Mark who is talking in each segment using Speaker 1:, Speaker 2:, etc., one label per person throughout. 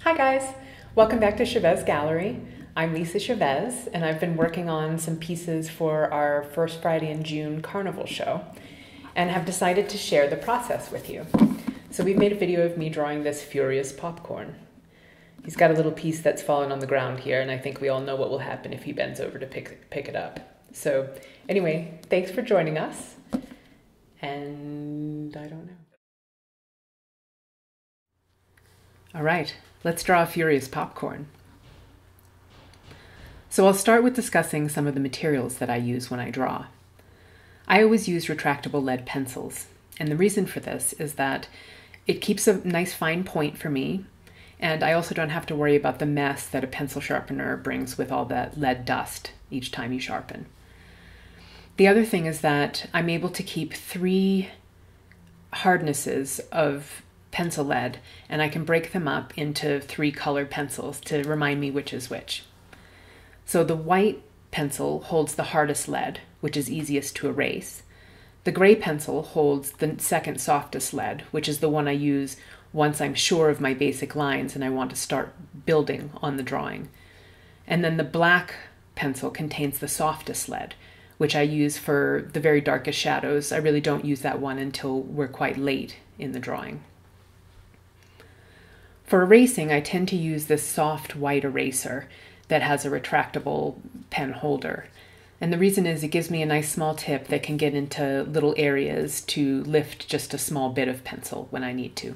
Speaker 1: Hi guys, welcome back to Chavez Gallery. I'm Liese Chavez and I've been working on some pieces for our first Friday in June carnival show and have decided to share the process with you. So we've made a video of me drawing this furious popcorn. He's got a little piece that's fallen on the ground here and I think we all know what will happen if he bends over to pick it up. So anyway, thanks for joining us and I don't know. All right, let's draw a furious popcorn. So I'll start with discussing some of the materials that I use when I draw. I always use retractable lead pencils, and the reason for this is that it keeps a nice fine point for me, and I also don't have to worry about the mess that a pencil sharpener brings with all that lead dust each time you sharpen. The other thing is that I'm able to keep 3 hardnesses of pencil lead, and I can break them up into 3 colored pencils to remind me which is which. So the white pencil holds the hardest lead, which is easiest to erase. The gray pencil holds the second softest lead, which is the one I use once I'm sure of my basic lines and I want to start building on the drawing. And then the black pencil contains the softest lead, which I use for the very darkest shadows. I really don't use that one until we're quite late in the drawing. For erasing, I tend to use this soft white eraser that has a retractable pen holder. And the reason is it gives me a nice small tip that can get into little areas to lift just a small bit of pencil when I need to.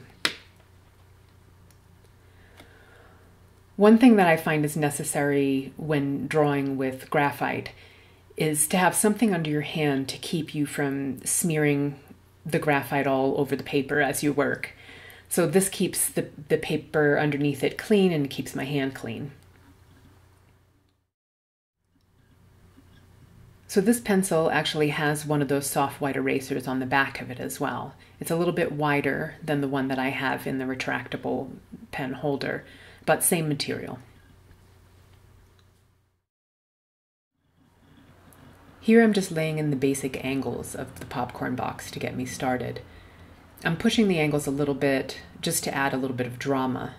Speaker 1: One thing that I find is necessary when drawing with graphite is to have something under your hand to keep you from smearing the graphite all over the paper as you work. So this keeps the paper underneath it clean and keeps my hand clean. So this pencil actually has one of those soft white erasers on the back of it as well. It's a little bit wider than the one that I have in the retractable pen holder, but same material. Here I'm just laying in the basic angles of the popcorn box to get me started. I'm pushing the angles a little bit just to add a little bit of drama.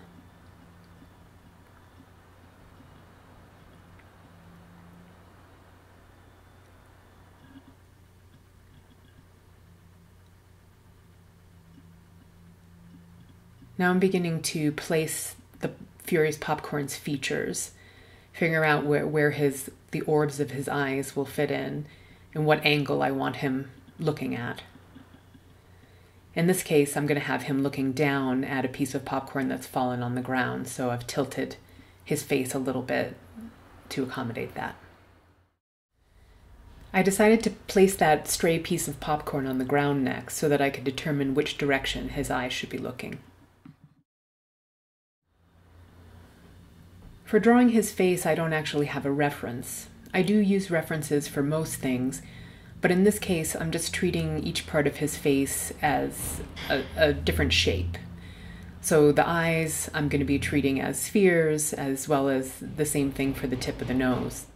Speaker 1: Now I'm beginning to place the furious popcorn's features, figure out where the orbs of his eyes will fit in and what angle I want him looking at. In this case, I'm going to have him looking down at a piece of popcorn that's fallen on the ground, so I've tilted his face a little bit to accommodate that. I decided to place that stray piece of popcorn on the ground next so that I could determine which direction his eyes should be looking. For drawing his face, I don't actually have a reference. I do use references for most things, but in this case, I'm just treating each part of his face as a different shape. So the eyes, I'm going to be treating as spheres, as well as the same thing for the tip of the nose.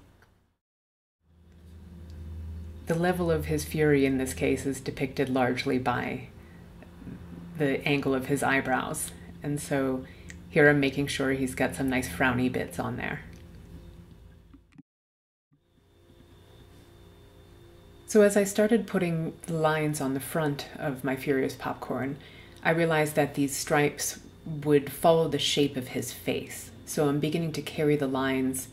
Speaker 1: The level of his fury in this case is depicted largely by the angle of his eyebrows. And so here I'm making sure he's got some nice frowny bits on there. So as I started putting the lines on the front of my furious popcorn, I realized that these stripes would follow the shape of his face. So I'm beginning to carry the lines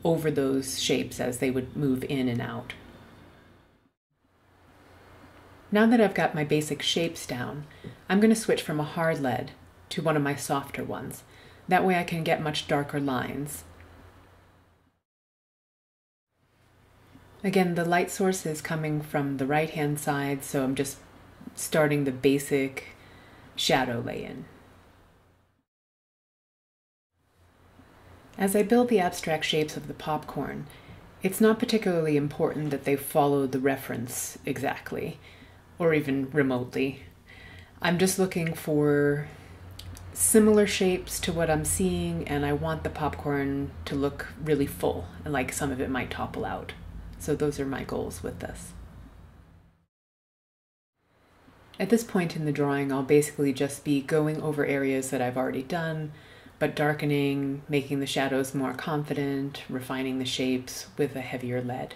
Speaker 1: over those shapes as they would move in and out. Now that I've got my basic shapes down, I'm going to switch from a hard lead to one of my softer ones. That way I can get much darker lines. Again, the light source is coming from the right-hand side, so I'm just starting the basic shadow lay-in. As I build the abstract shapes of the popcorn, it's not particularly important that they follow the reference exactly, or even remotely. I'm just looking for similar shapes to what I'm seeing, and I want the popcorn to look really full, and like some of it might topple out. So those are my goals with this. At this point in the drawing, I'll basically just be going over areas that I've already done, but darkening, making the shadows more confident, refining the shapes with a heavier lead.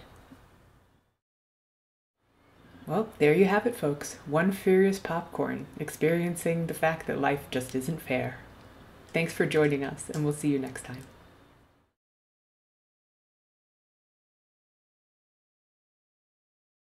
Speaker 1: Well, there you have it, folks. One furious popcorn, experiencing the fact that life just isn't fair. Thanks for joining us, and we'll see you next time.